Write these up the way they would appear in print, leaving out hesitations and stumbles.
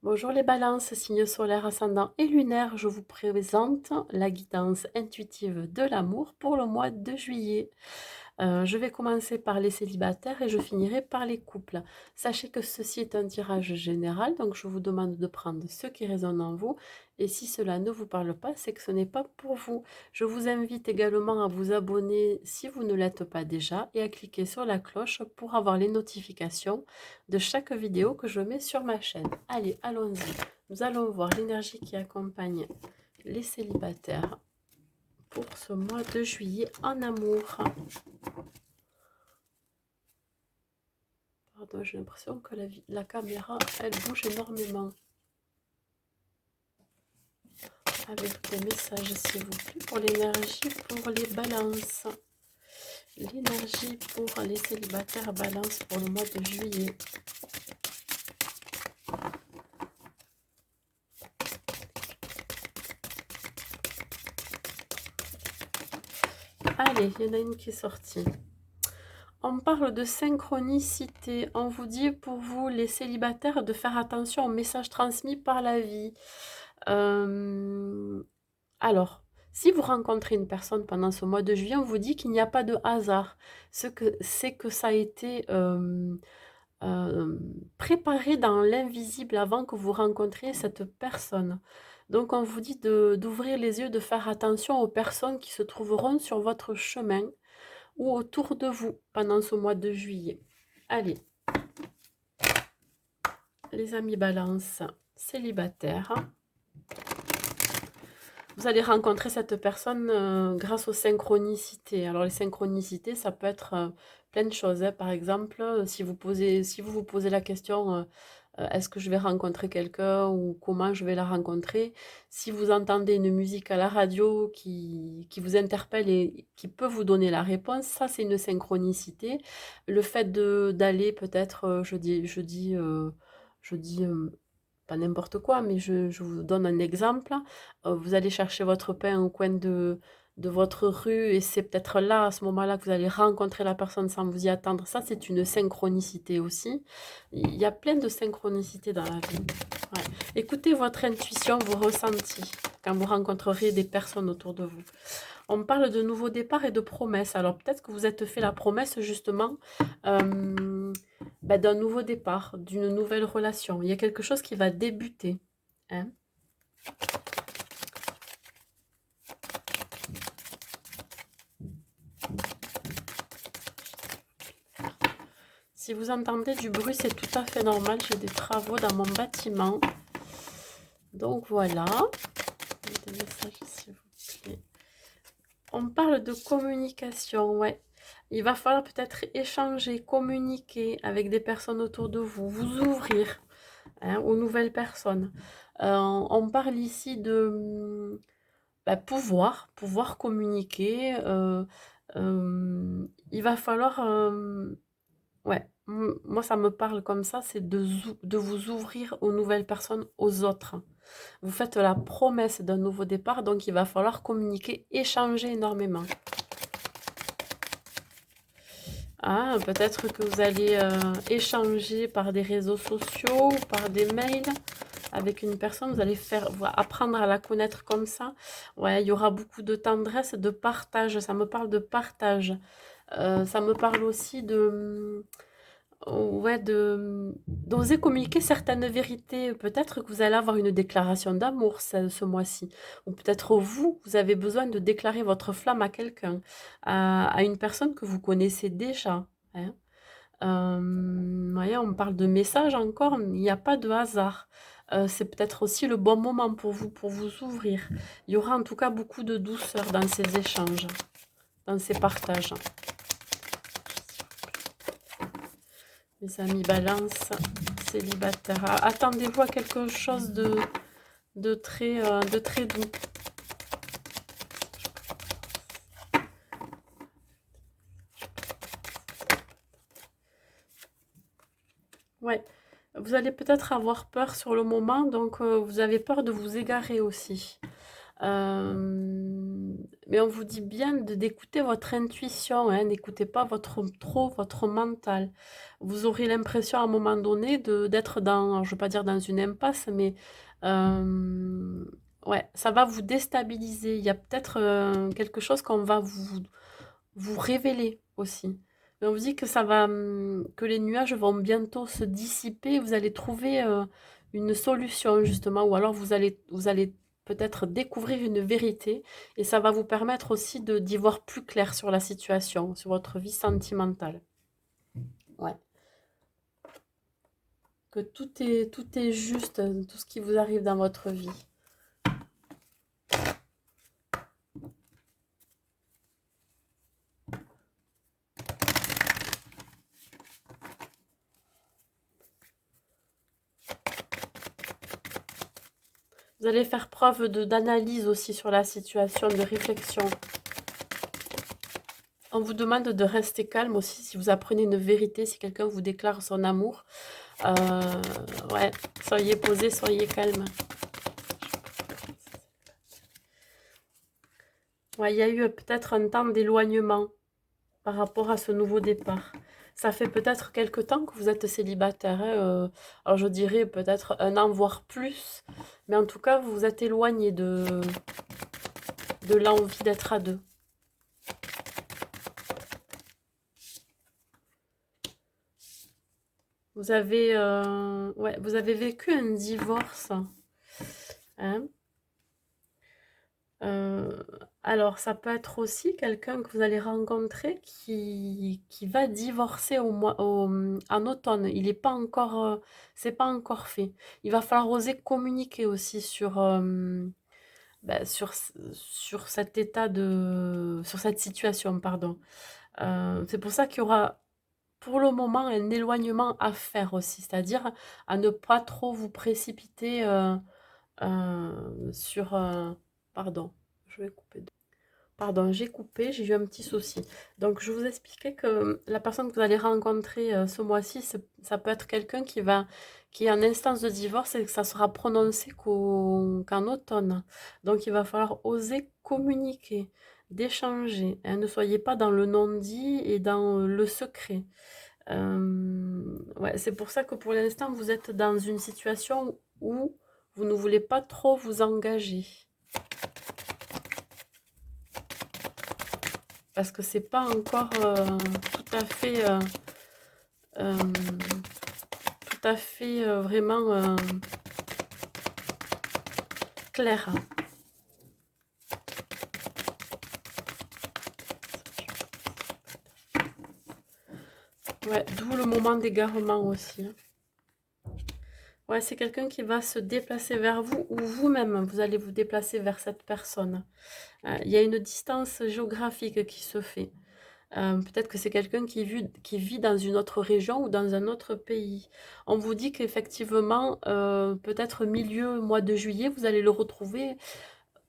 Bonjour les balances, signes solaires, ascendant et lunaire, je vous présente la guidance intuitive de l'amour pour le mois de juillet. Je vais commencer par les célibataires et je finirai par les couples. Sachez que ceci est un tirage général, donc je vous demande de prendre ce qui résonne en vous. Et si cela ne vous parle pas, c'est que ce n'est pas pour vous. Je vous invite également à vous abonner si vous ne l'êtes pas déjà et à cliquer sur la cloche pour avoir les notifications de chaque vidéo que je mets sur ma chaîne. Allez, allons-y. Nous allons voir l'énergie qui accompagne les célibataires pour ce mois de juillet en amour. Pardon, j'ai l'impression que la caméra, elle bouge énormément. Avec des messages, s'il vous plaît, pour l'énergie, pour les balances. L'énergie pour les célibataires balance pour le mois de juillet. Allez, il y en a une qui est sortie. On parle de synchronicité. On vous dit pour vous, les célibataires, de faire attention aux messages transmis par la vie. Alors, si vous rencontrez une personne pendant ce mois de juillet, on vous dit qu'il n'y a pas de hasard. C'est que ça a été préparé dans l'invisible avant que vous rencontriez cette personne. Donc, on vous dit d'ouvrir les yeux, de faire attention aux personnes qui se trouveront sur votre chemin ou autour de vous pendant ce mois de juillet. Allez, les amis balance célibataires. Vous allez rencontrer cette personne grâce aux synchronicités. Alors les synchronicités, ça peut être plein de choses, hein. Par exemple, si vous vous posez la question est-ce que je vais rencontrer quelqu'un ou comment je vais la rencontrer, si vous entendez une musique à la radio qui vous interpelle et qui peut vous donner la réponse, ça c'est une synchronicité. Le fait d'aller peut-être, je dis pas n'importe quoi, mais je vous donne un exemple. Vous allez chercher votre pain au coin de votre rue et c'est peut-être là, à ce moment-là, que vous allez rencontrer la personne sans vous y attendre. Ça, c'est une synchronicité aussi. Il y a plein de synchronicités dans la vie. Ouais. Écoutez votre intuition, vos ressentis quand vous rencontrerez des personnes autour de vous. On parle de nouveaux départs et de promesses. Alors peut-être que vous êtes fait la promesse justement d'un nouveau départ, d'une nouvelle relation. Il y a quelque chose qui va débuter. Hein. Si vous entendez du bruit, c'est tout à fait normal. J'ai des travaux dans mon bâtiment. Donc voilà. Des messages, s'il vous plaît. On parle de communication, ouais. Il va falloir peut-être échanger, communiquer avec des personnes autour de vous, vous ouvrir aux nouvelles personnes. On parle ici de pouvoir communiquer. Il va falloir, ouais, moi ça me parle comme ça, c'est de vous ouvrir aux nouvelles personnes, aux autres. Vous faites la promesse d'un nouveau départ, donc il va falloir communiquer, échanger énormément. Ah, peut-être que vous allez échanger par des réseaux sociaux ou par des mails avec une personne. Vous allez apprendre à la connaître comme ça. Ouais, il y aura beaucoup de tendresse, de partage. Ça me parle de partage. Ça me parle aussi ouais, d'oser communiquer certaines vérités. Peut-être que vous allez avoir une déclaration d'amour ce mois-ci. Ou peut-être vous avez besoin de déclarer votre flamme à quelqu'un, à une personne que vous connaissez déjà. Hein. Voyez, on parle de message encore, mais il n'y a pas de hasard. C'est peut-être aussi le bon moment pour vous ouvrir. Il y aura en tout cas beaucoup de douceur dans ces échanges, dans ces partages. Mes amis balance, célibataire. Attendez-vous à quelque chose de très doux. Ouais. Vous allez peut-être avoir peur sur le moment, donc vous avez peur de vous égarer aussi. mais on vous dit bien d'écouter votre intuition, hein, n'écoutez pas trop votre mental. Vous aurez l'impression à un moment donné d'être dans, alors je ne veux pas dire dans une impasse, mais ouais, ça va vous déstabiliser. Il y a peut-être quelque chose qu'on va vous révéler aussi. Mais on vous dit que que les nuages vont bientôt se dissiper. Vous allez trouver une solution justement, ou alors vous allez peut-être découvrir une vérité, et ça va vous permettre aussi d'y voir plus clair sur la situation, sur votre vie sentimentale. Ouais. Que tout est juste, tout ce qui vous arrive dans votre vie. Vous allez faire preuve d'analyse aussi sur la situation, de réflexion. On vous demande de rester calme aussi si vous apprenez une vérité, si quelqu'un vous déclare son amour. Ouais, soyez posé, soyez calme. Ouais, il y a eu peut-être un temps d'éloignement par rapport à ce nouveau départ. Ça fait peut-être quelque temps que vous êtes célibataire, hein, alors je dirais peut-être un an, voire plus. Mais en tout cas, vous vous êtes éloigné de l'envie d'être à deux. Ouais, vous avez vécu un divorce, hein. Euh, alors, ça peut être aussi quelqu'un que vous allez rencontrer qui va divorcer en automne. Il n'est pas encore, c'est pas encore fait. Il va falloir oser communiquer aussi sur cet sur cette situation, pardon. C'est pour ça qu'il y aura pour le moment un éloignement à faire aussi, c'est-à-dire à ne pas trop vous précipiter sur... pardon, je vais couper. Pardon, j'ai coupé, j'ai eu un petit souci. Donc, je vous expliquais que la personne que vous allez rencontrer ce mois-ci, ça peut être quelqu'un qui est en instance de divorce et que ça sera prononcé qu'en automne. Donc, il va falloir oser communiquer, d'échanger, hein. Ne soyez pas dans le non-dit et dans le secret. Ouais, c'est pour ça que pour l'instant, vous êtes dans une situation où vous ne voulez pas trop vous engager. Parce que c'est pas encore tout à fait, euh, tout à fait vraiment clair. Ouais, d'où le moment d'égarement aussi, hein. Ouais, c'est quelqu'un qui va se déplacer vers vous ou vous-même, vous allez vous déplacer vers cette personne. Il y a une distance géographique qui se fait. Peut-être que c'est quelqu'un qui vit dans une autre région ou dans un autre pays. On vous dit qu'effectivement, peut-être milieu mois de juillet, vous allez le retrouver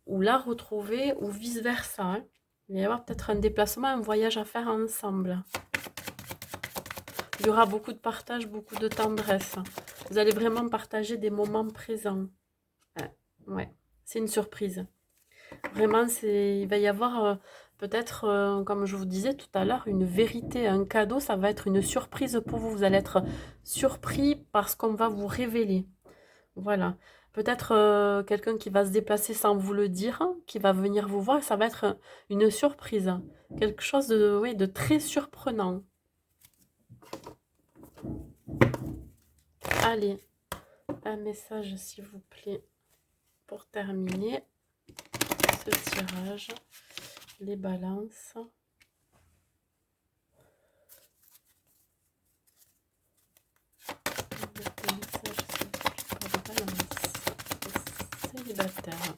ou la retrouver ou vice-versa, hein. Il va y avoir peut-être un déplacement, un voyage à faire ensemble. Il y aura beaucoup de partage, beaucoup de tendresse. Vous allez vraiment partager des moments présents. Ouais, c'est une surprise. Vraiment, il va y avoir peut-être, comme je vous disais tout à l'heure, une vérité, un cadeau. Ça va être une surprise pour vous. Vous allez être surpris parce qu'on va vous révéler. Voilà. Peut-être quelqu'un qui va se déplacer sans vous le dire, qui va venir vous voir. Ça va être une surprise. Quelque chose de, oui, de très surprenant. Allez, un message s'il vous plaît pour terminer ce tirage. Les balances. Célibataire.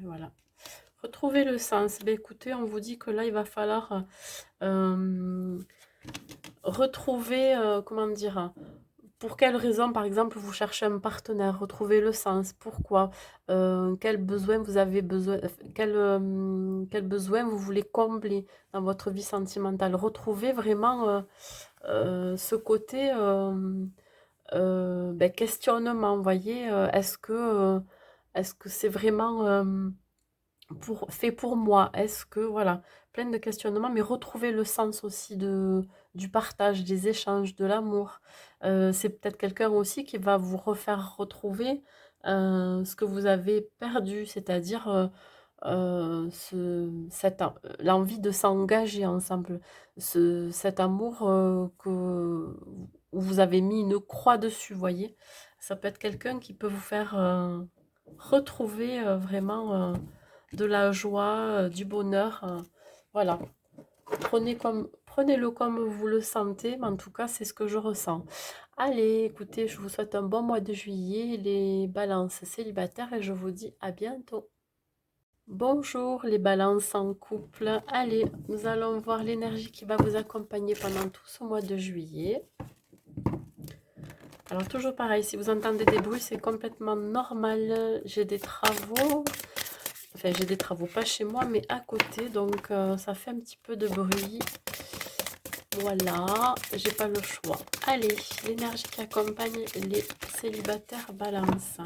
Voilà. Retrouvez le sens. Ben, écoutez, on vous dit que là, il va falloir retrouver, comment dire, pour quelle raison, par exemple, vous cherchez un partenaire, retrouver le sens, pourquoi, quel besoin vous avez besoin, quel besoin vous voulez combler dans votre vie sentimentale. Retrouvez vraiment ce côté ben, questionnement, vous voyez, est-ce que c'est vraiment fait pour moi? Est-ce que, voilà, plein de questionnements, mais retrouver le sens aussi du partage, des échanges, de l'amour. C'est peut-être quelqu'un aussi qui va vous refaire retrouver ce que vous avez perdu, c'est-à-dire l'envie de s'engager ensemble, cet amour où vous avez mis une croix dessus, voyez. Ça peut être quelqu'un qui peut vous faire retrouver vraiment de la joie, du bonheur. Voilà. Prenez-le comme vous le sentez, mais en tout cas, c'est ce que je ressens. Allez, écoutez, je vous souhaite un bon mois de juillet, les balances célibataires, et je vous dis à bientôt. Bonjour les balances en couple. Allez, nous allons voir l'énergie qui va vous accompagner pendant tout ce mois de juillet. Alors toujours pareil, si vous entendez des bruits, c'est complètement normal. J'ai des travaux. Enfin, j'ai des travaux pas chez moi, mais à côté. Donc ça fait un petit peu de bruit. Voilà, j'ai pas le choix. Allez, l'énergie qui accompagne les célibataires balance.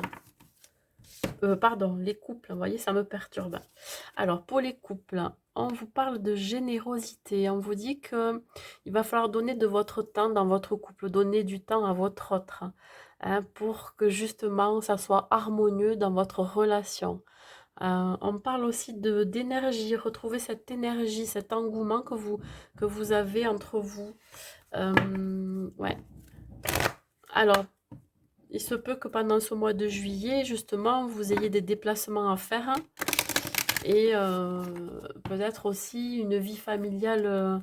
Pardon, les couples, vous voyez, ça me perturbe. Alors, pour les couples, on vous parle de générosité. On vous dit que il va falloir donner de votre temps dans votre couple, donner du temps à votre autre, hein, pour que justement ça soit harmonieux dans votre relation. On parle aussi d'énergie, retrouver cette énergie, cet engouement que vous avez entre vous. Ouais. Alors, il se peut que pendant ce mois de juillet, justement, vous ayez des déplacements à faire et peut-être aussi une vie familiale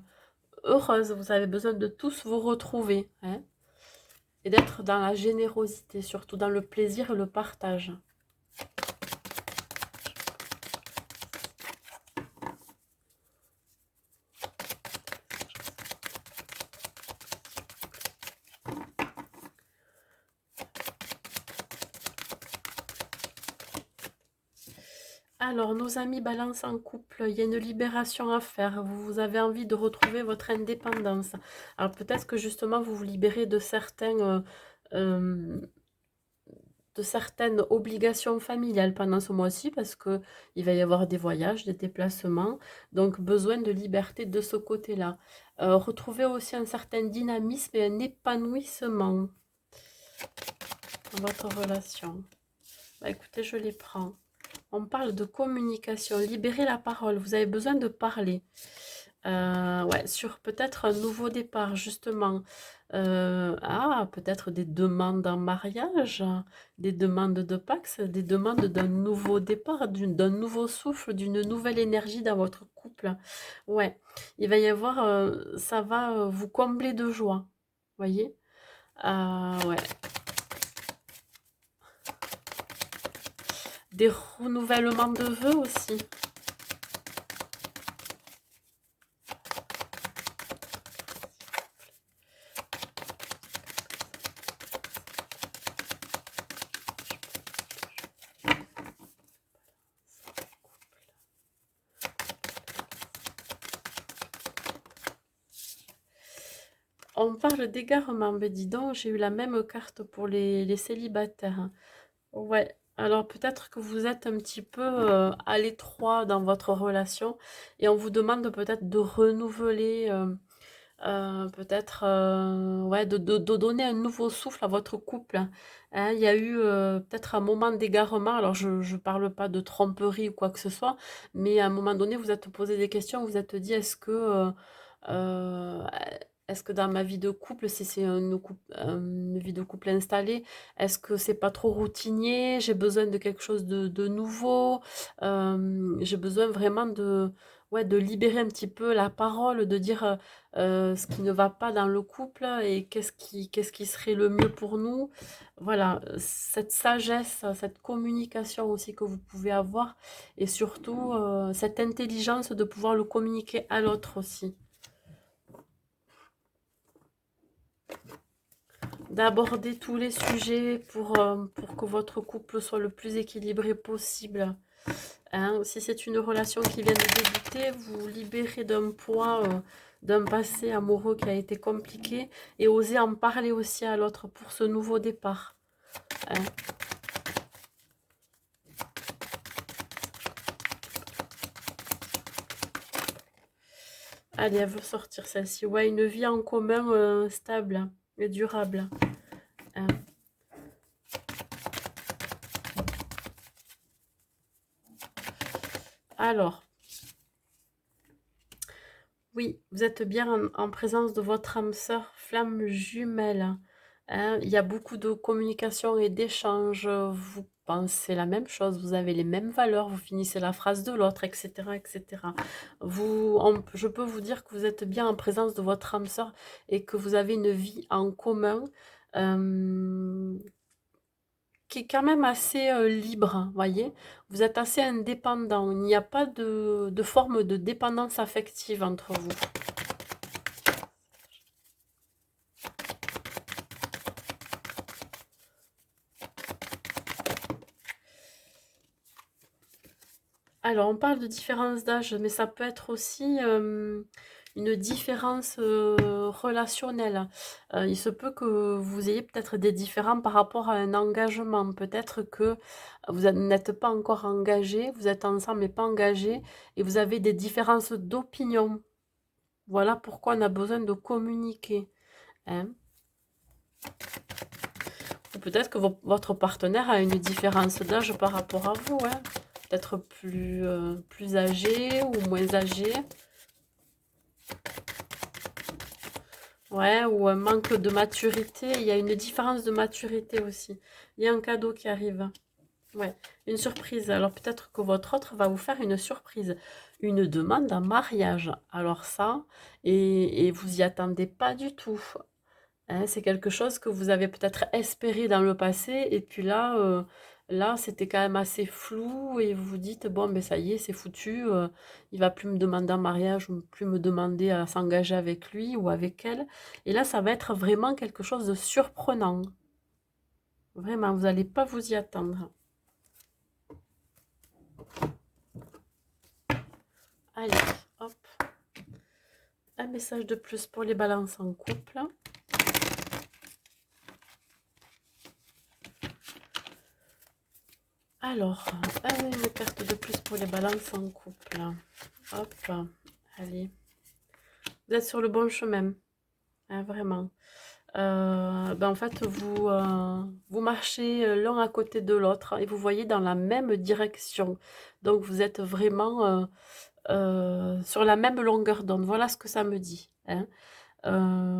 heureuse. Vous avez besoin de tous vous retrouver, hein, et d'être dans la générosité, surtout dans le plaisir et le partage. Alors, nos amis balance en couple, il y a une libération à faire. Vous avez envie de retrouver votre indépendance. Alors, peut-être que justement, vous vous libérez euh, de certaines obligations familiales pendant ce mois-ci parce que il va y avoir des voyages, des déplacements, donc besoin de liberté de ce côté-là. Retrouver aussi un certain dynamisme et un épanouissement dans votre relation. Bah, écoutez, je les prends. On parle de communication, libérer la parole. Vous avez besoin de parler. Ouais, sur peut-être un nouveau départ, justement. Peut-être des demandes en mariage, des demandes de Pax, des demandes d'un nouveau départ, d'un nouveau souffle, d'une nouvelle énergie dans votre couple. Ouais, il va y avoir, ça va vous combler de joie. Voyez? Ouais. Des renouvellements de vœux aussi. On parle d'égarement, mais dis donc, j'ai eu la même carte pour les célibataires. Ouais, alors peut-être que vous êtes un petit peu à l'étroit dans votre relation et on vous demande peut-être de renouveler, peut-être, ouais, de donner un nouveau souffle à votre couple, hein. Il y a eu peut-être un moment d'égarement, alors je ne parle pas de tromperie ou quoi que ce soit, mais à un moment donné, vous êtes posé des questions, vous êtes dit, euh, est-ce que dans ma vie de couple, si c'est une vie de couple installée, est-ce que c'est pas trop routinier? J'ai besoin de quelque chose de nouveau. J'ai besoin vraiment ouais, de libérer un petit peu la parole, de dire ce qui ne va pas dans le couple et qu'est-ce qui serait le mieux pour nous. Voilà, cette sagesse, cette communication aussi que vous pouvez avoir et surtout cette intelligence de pouvoir le communiquer à l'autre aussi. D'aborder tous les sujets pour que votre couple soit le plus équilibré possible. Hein, si c'est une relation qui vient de débuter, vous libérez d'un poids d'un passé amoureux qui a été compliqué et oser en parler aussi à l'autre pour ce nouveau départ. Hein. Allez, elle veut sortir celle-ci. Ouais, une vie en commun stable et durable. Hein. Alors, oui, vous êtes bien en présence de votre âme sœur flamme jumelle. Hein. Il y a beaucoup de communication et d'échanges. Vous pensez la même chose, vous avez les mêmes valeurs, vous finissez la phrase de l'autre, etc., etc. Je peux vous dire que vous êtes bien en présence de votre âme sœur et que vous avez une vie en commun. euh, qui est quand même assez libre, hein, voyez. Vous êtes assez indépendant. Il n'y a pas de forme de dépendance affective entre vous. Alors, on parle de différence d'âge, mais ça peut être aussi une différence relationnelle. Il se peut que vous ayez peut-être des différends par rapport à un engagement. Peut-être que n'êtes pas encore engagé, vous êtes ensemble mais pas engagé, et vous avez des différences d'opinion. Voilà pourquoi on a besoin de communiquer. Hein. Ou peut-être que votre partenaire a une différence d'âge par rapport à vous. Hein. Peut-être plus âgé ou moins âgé. Ouais, ou un manque de maturité. Il y a une différence de maturité aussi. Il y a un cadeau qui arrive. Ouais, une surprise. Alors peut-être que votre autre va vous faire une surprise. Une demande en mariage. Alors ça, et vous y attendez pas du tout. Hein, c'est quelque chose que vous avez peut-être espéré dans le passé et puis là, c'était quand même assez flou et vous vous dites: «Bon, ben ça y est, c'est foutu, il va plus me demander en mariage ou plus me demander à s'engager avec lui ou avec elle» et là, ça va être vraiment quelque chose de surprenant. Vraiment, vous allez pas vous y attendre. Allez, hop, un message de plus pour les balances en couple. Alors, une carte de plus pour les balances en couple. Hop, allez. Vous êtes sur le bon chemin, hein, vraiment. Ben en fait, vous marchez l'un à côté de l'autre et vous voyez dans la même direction. Donc, vous êtes vraiment sur la même longueur d'onde. Voilà ce que ça me dit. Hein.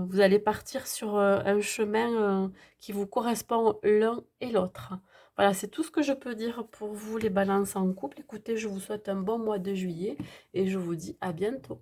Vous allez partir sur un chemin qui vous correspond l'un et l'autre. Voilà, c'est tout ce que je peux dire pour vous, les balances en couple. Écoutez, je vous souhaite un bon mois de juillet et je vous dis à bientôt.